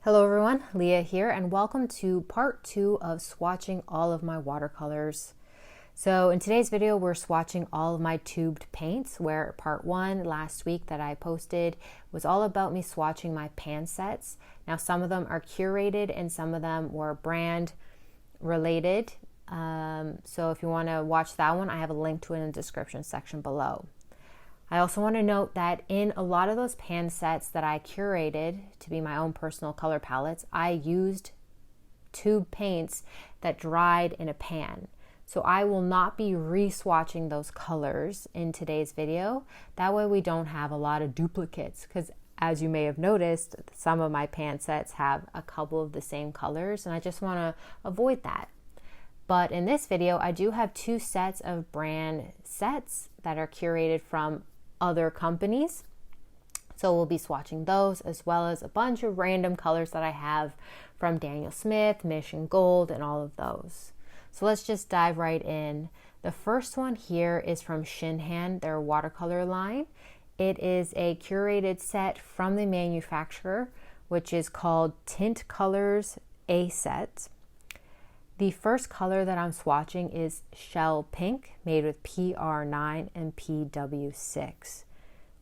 Hello everyone, Leah here, and welcome to part 2 of swatching all of my watercolors. So in today's video, we're swatching all of my tubed paints, where part 1 last week that I posted was all about me swatching my pan sets. Now some of them are curated and some of them were brand related. So if you want to watch that one, I have a link to it in the description section below. I also want to note that in a lot of those pan sets that I curated to be my own personal color palettes, I used tube paints that dried in a pan. So I will not be re-swatching those colors in today's video. That way we don't have a lot of duplicates, because as you may have noticed, some of my pan sets have a couple of the same colors, and I just want to avoid that. But in this video, I do have 2 sets of brand sets that are curated from other companies. So we'll be swatching those, as well as a bunch of random colors that I have from Daniel Smith, Mission Gold, and all of those. So let's just dive right in. The first one here is from ShinHan, their watercolor line. It is a curated set from the manufacturer, which is called Tint Colors A Set. The first color that I'm swatching is Shell Pink, made with PR9 and PW6.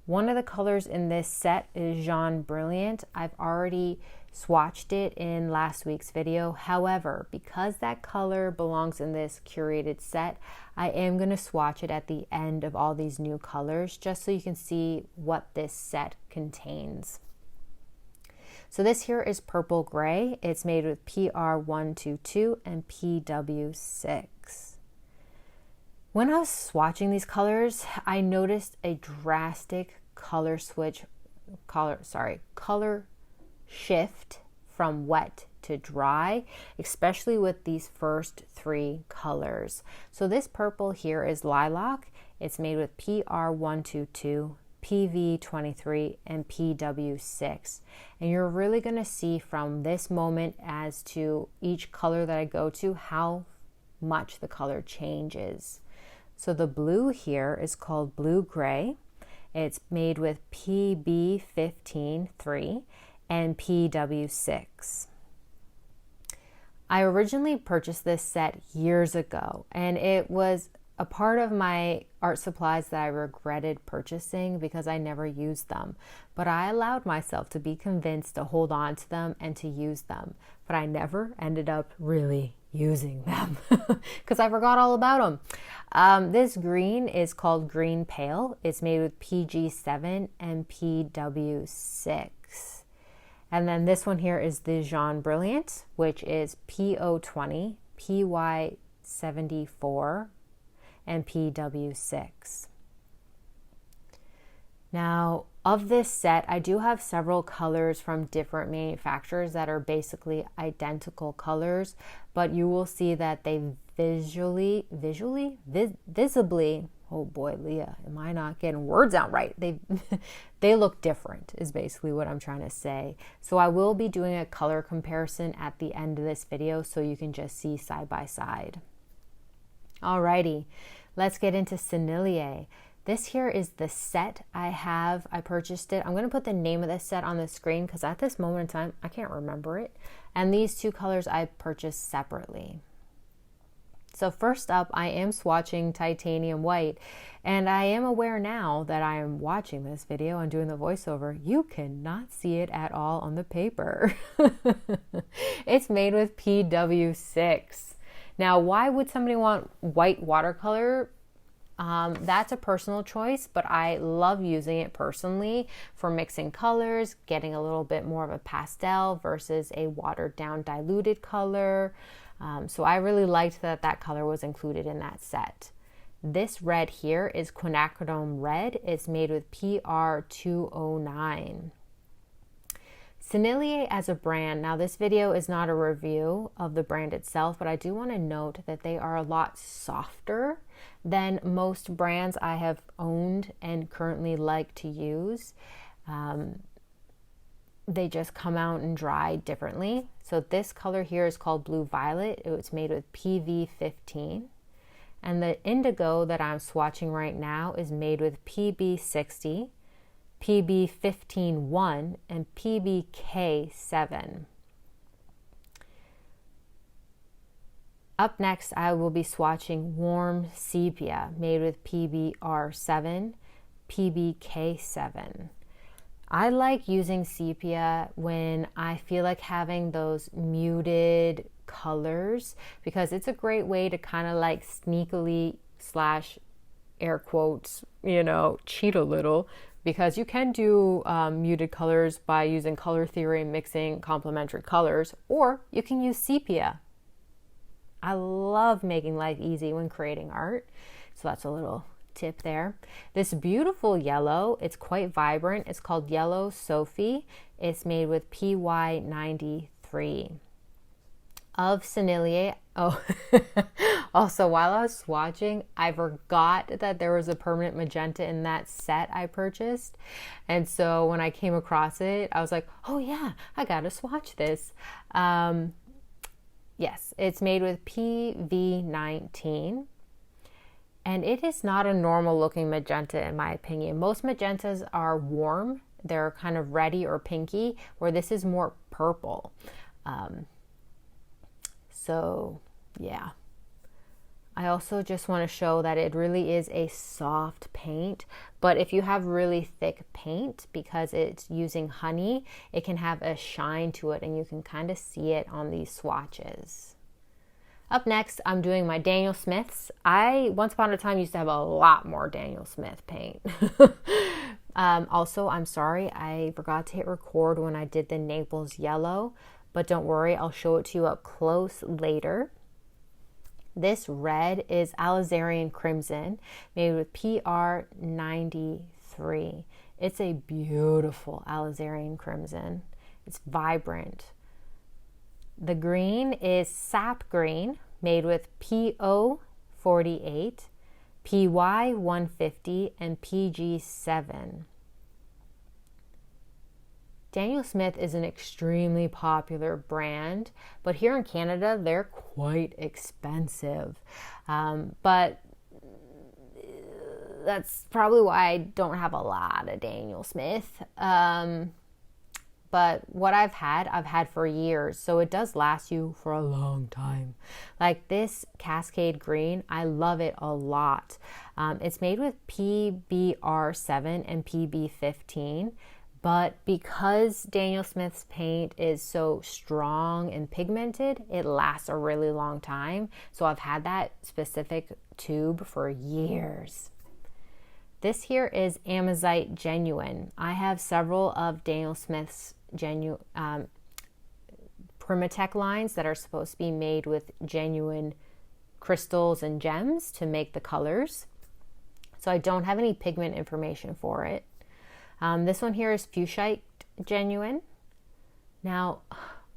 One of the colors in this set is Jaune Brilliant. I've already swatched it in last week's video. However, because that color belongs in this curated set, I am going to swatch it at the end of all these new colors, just so you can see what this set contains. So this here is Purple Gray. It's made with PR122 and PW6. When I was swatching these colors, I noticed a drastic color shift from wet to dry, especially with these first 3 colors. So this purple here is Lilac. It's made with PR122, PV23, and PW6. And you're really going to see from this moment as to each color that I go to how much the color changes. So the blue here is called Blue Gray. It's made with PB15-3 and PW6. I originally purchased this set years ago, and it was a part of my art supplies that I regretted purchasing because I never used them. But I allowed myself to be convinced to hold on to them and to use them. But I never ended up really using them because I forgot all about them. This green is called Green Pale. It's made with PG7 and PW6. And then this one here is the Jaune Brilliant, which is PO20, PY74, and PW6. Now, of this set, I do have several colors from different manufacturers that are basically identical colors, but you will see that they visibly, oh boy, Leah, am I not getting words out right? They look different is basically what I'm trying to say. So I will be doing a color comparison at the end of this video so you can just see side by side. Alrighty, let's get into Sennelier. This here is the set I have. I purchased it. I'm going to put the name of this set on the screen because at this moment in time, I can't remember it. And these 2 colors I purchased separately. So first up, I am swatching Titanium White. And I am aware now that I am watching this video and doing the voiceover, you cannot see it at all on the paper. It's made with PW6. Now, why would somebody want white watercolor? That's a personal choice, but I love using it personally for mixing colors, getting a little bit more of a pastel versus a watered down diluted color. So I really liked that color was included in that set. This red here is Quinacridone Red. It's made with PR209. Sennelier as a brand, now this video is not a review of the brand itself, but I do want to note that they are a lot softer than most brands I have owned and currently like to use. They just come out and dry differently. So this color here is called Blue Violet. It's made with PV15. And the indigo that I'm swatching right now is made with PB60, PB15-1, and PBK7. Up next, I will be swatching Warm Sepia, made with PBR7, PBK7. I like using sepia when I feel like having those muted colors because it's a great way to kind of like sneakily slash air quotes, cheat a little, because you can do muted colors by using color theory and mixing complementary colors, or you can use sepia. I love making life easy when creating art, so that's a little tip there. This beautiful yellow, it's quite vibrant. It's called Yellow Sophie. It's made with PY93 of Sennelier. Oh, also while I was swatching, I forgot that there was a permanent magenta in that set I purchased. And so when I came across it, I was like, oh yeah, I gotta swatch this. Yes, it's made with PV19. And it is not a normal looking magenta in my opinion. Most magentas are warm. They're kind of reddy or pinky, where this is more purple. So yeah. I also just want to show that it really is a soft paint, but if you have really thick paint, because it's using honey, it can have a shine to it and you can kind of see it on these swatches. Up next, I'm doing my Daniel Smiths. I, once upon a time, used to have a lot more Daniel Smith paint. Also, I'm sorry, I forgot to hit record when I did the Naples Yellow, but don't worry, I'll show it to you up close later. This red is Alizarian Crimson, made with PR93. It's a beautiful Alizarian Crimson. It's vibrant. The green is Sap Green, made with PO48, PY150, and PG7. Daniel Smith is an extremely popular brand, but here in Canada, they're quite expensive. But that's probably why I don't have a lot of Daniel Smith. But what I've had for years, so it does last you for a long time. Like this Cascade Green, I love it a lot. It's made with PBR7 and PB15, but because Daniel Smith's paint is so strong and pigmented, it lasts a really long time. So I've had that specific tube for years. This here is Amazite Genuine. I have several of Daniel Smith's Primatech lines that are supposed to be made with genuine crystals and gems to make the colors. So I don't have any pigment information for it. This one here is Fuchsite Genuine. Now,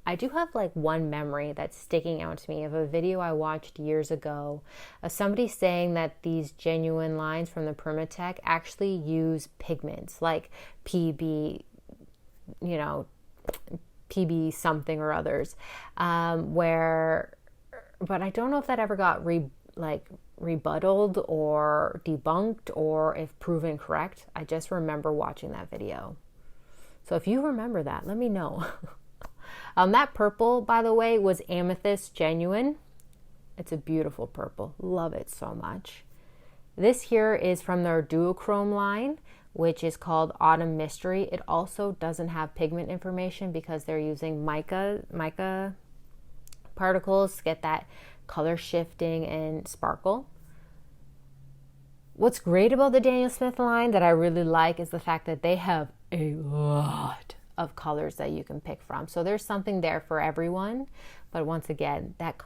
I do have like one memory that's sticking out to me of a video I watched years ago of somebody saying that these genuine lines from the Primatech actually use pigments like PB, PB something or others, but I don't know if that ever got rebutted or debunked or if proven correct. I just remember watching that video. So if you remember that, let me know. That purple, by the way, was Amethyst Genuine. It's a beautiful purple. Love it so much. This here is from their duochrome line, which is called Autumn Mystery. It also doesn't have pigment information because they're using mica particles to get that color shifting and sparkle. What's great about the Daniel Smith line that I really like is the fact that they have a lot of colors that you can pick from. So there's something there for everyone. But once again, that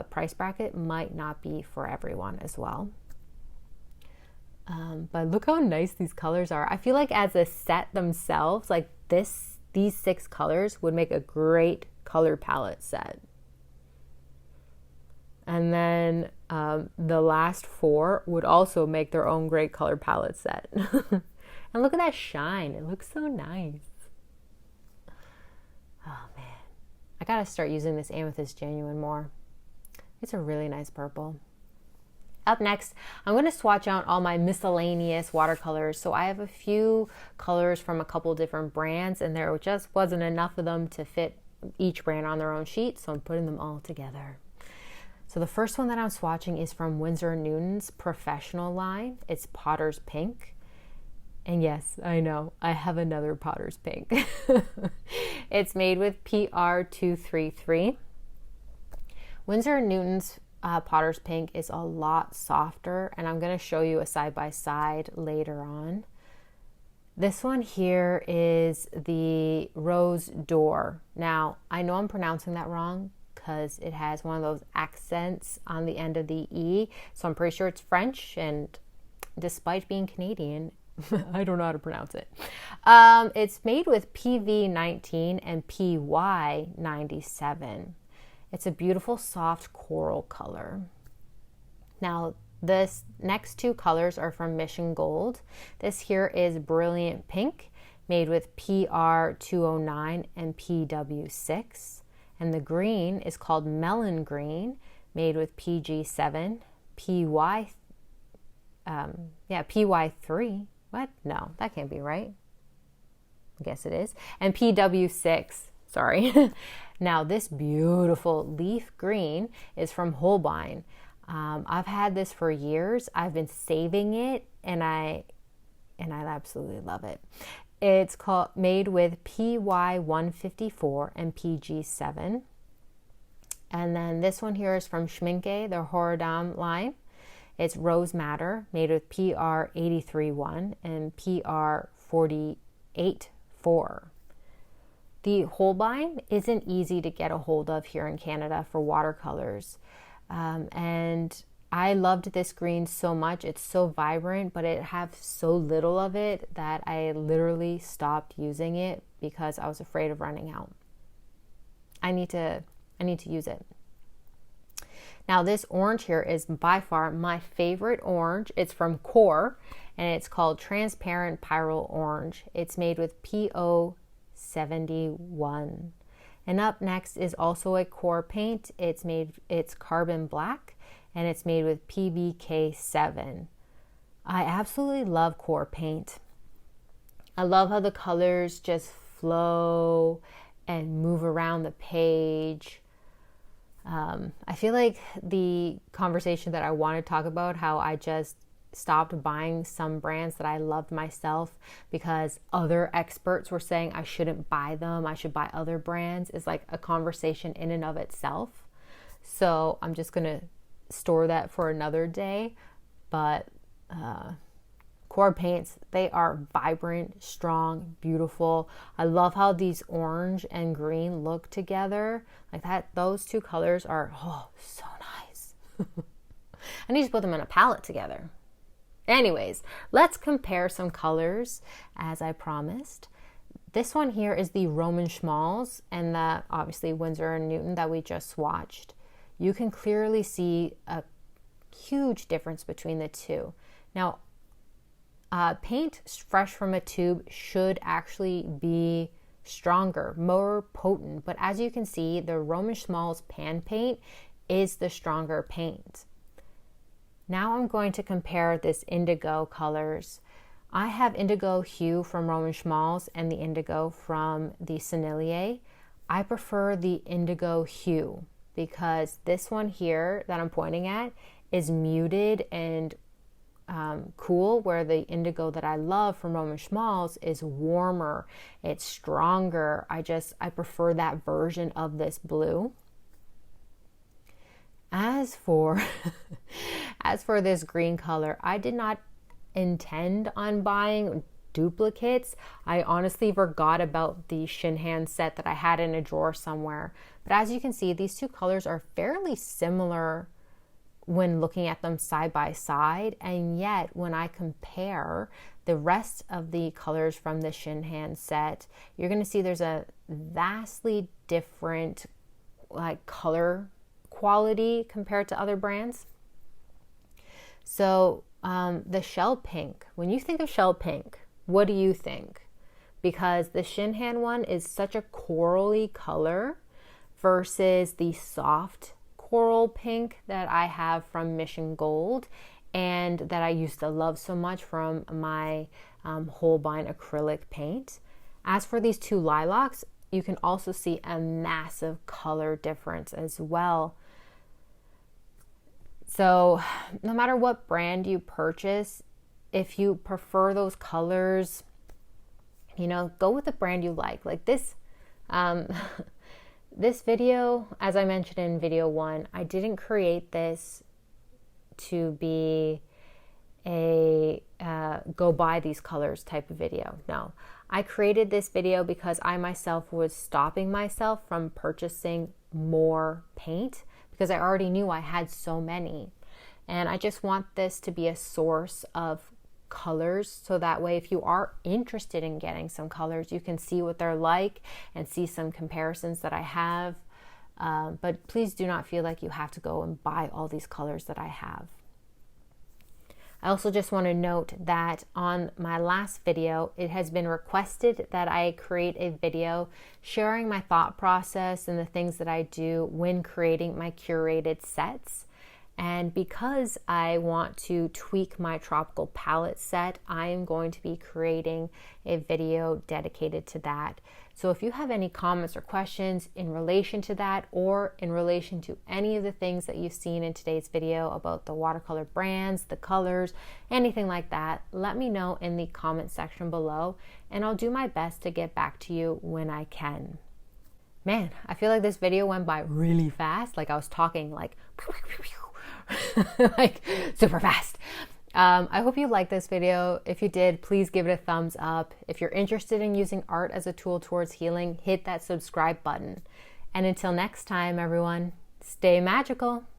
price bracket might not be for everyone as well. But look how nice these colors are. I feel like as a set themselves, like these 6 colors would make a great color palette set. And then the last 4 would also make their own great color palette set. And look at that shine. It looks so nice. Oh man, I gotta start using this Amethyst Genuine more. It's a really nice purple. Up next, I'm going to swatch out all my miscellaneous watercolors. So I have a few colors from a couple different brands, and there just wasn't enough of them to fit each brand on their own sheet, so I'm putting them all together. So the first one that I'm swatching is from Winsor & Newton's Professional line. It's Potter's Pink. And yes, I know, I have another Potter's Pink. It's made with PR233. Winsor & Newton's Potter's Pink is a lot softer, and I'm going to show you a side-by-side later on. This one here is the Rose d'Or. Now, I know I'm pronouncing that wrong because it has one of those accents on the end of the E, so I'm pretty sure it's French, and despite being Canadian, I don't know how to pronounce it. It's made with PV19 and PY97. It's a beautiful soft coral color. Now, this next two colors are from Mission Gold. This here is Brilliant Pink, made with PR209 and PW6. And the green is called Melon Green, made with PG7, PY3. What? No, that can't be right. I guess it is. And PW6, sorry. Now, this beautiful leaf green is from Holbein. I've had this for years. I've been saving it, and I absolutely love it. It's made with PY154 and PG7. And then this one here is from Schminke, the Horadam line. It's Rose Madder, made with PR831 and PR484. The Holbein isn't easy to get a hold of here in Canada for watercolors. And I loved this green so much. It's so vibrant, but it has so little of it that I literally stopped using it because I was afraid of running out. I need to use it. Now, this orange here is by far my favorite orange. It's from Core, and it's called Transparent Pyrrole Orange. It's made with PO71. And up next is also a Core paint. It's Carbon Black, and it's made with PBK7. I absolutely love Core paint. I love how the colors just flow and move around the page. I feel like the conversation that I want to talk about, how I just stopped buying some brands that I loved myself because other experts were saying I shouldn't buy them, I should buy other brands, is like a conversation in and of itself. So I'm just going to store that for another day. But Core paints, they are vibrant, strong, beautiful. I love how these orange and green look together. Like that, those two colors are so nice. I need to put them in a palette together. Anyways, let's compare some colors as I promised. This one here is the Roman Schmalz and the obviously Winsor & Newton that we just swatched. You can clearly see a huge difference between the two. Now, paint fresh from a tube should actually be stronger, more potent, but as you can see, the Roman Schmalz pan paint is the stronger paint. Now I'm going to compare this indigo colors. I have indigo hue from Roman Schmalz and the indigo from the Sennelier. I prefer the indigo hue because this one here that I'm pointing at is muted and cool, where the indigo that I love from Roman Schmalz is warmer, it's stronger. I prefer that version of this blue. As for this green color, I did not intend on buying duplicates. I honestly forgot about the ShinHan set that I had in a drawer somewhere. But as you can see, these two colors are fairly similar when looking at them side by side, and yet when I compare the rest of the colors from the ShinHan set, you're going to see there's a vastly different color quality compared to other brands. So the shell pink, when you think of shell pink, what do you think? Because the ShinHan one is such a corally color versus the soft coral pink that I have from Mission Gold and that I used to love so much from my Holbein acrylic paint. As for these two lilacs, you can also see a massive color difference as well. So no matter what brand you purchase, if you prefer those colors, you know, go with the brand you like. Like this, this video, as I mentioned in video 1, I didn't create this to be a go buy these colors type of video. No, I created this video because I myself was stopping myself from purchasing more paint because I already knew I had so many. And I just want this to be a source of colors, so that way if you are interested in getting some colors, you can see what they're like and see some comparisons that I have. But please do not feel like you have to go and buy all these colors that I have. I also just want to note that on my last video, it has been requested that I create a video sharing my thought process and the things that I do when creating my curated sets. And because I want to tweak my tropical palette set, I am going to be creating a video dedicated to that. So if you have any comments or questions in relation to that, or in relation to any of the things that you've seen in today's video about the watercolor brands, the colors, anything like that, let me know in the comment section below, and I'll do my best to get back to you when I can. Man, I feel like this video went by really fast. Like I was talking like like super fast. I hope you liked this video. If you did, please give it a thumbs up. If you're interested in using art as a tool towards healing, hit that subscribe button. And until next time, everyone, stay magical.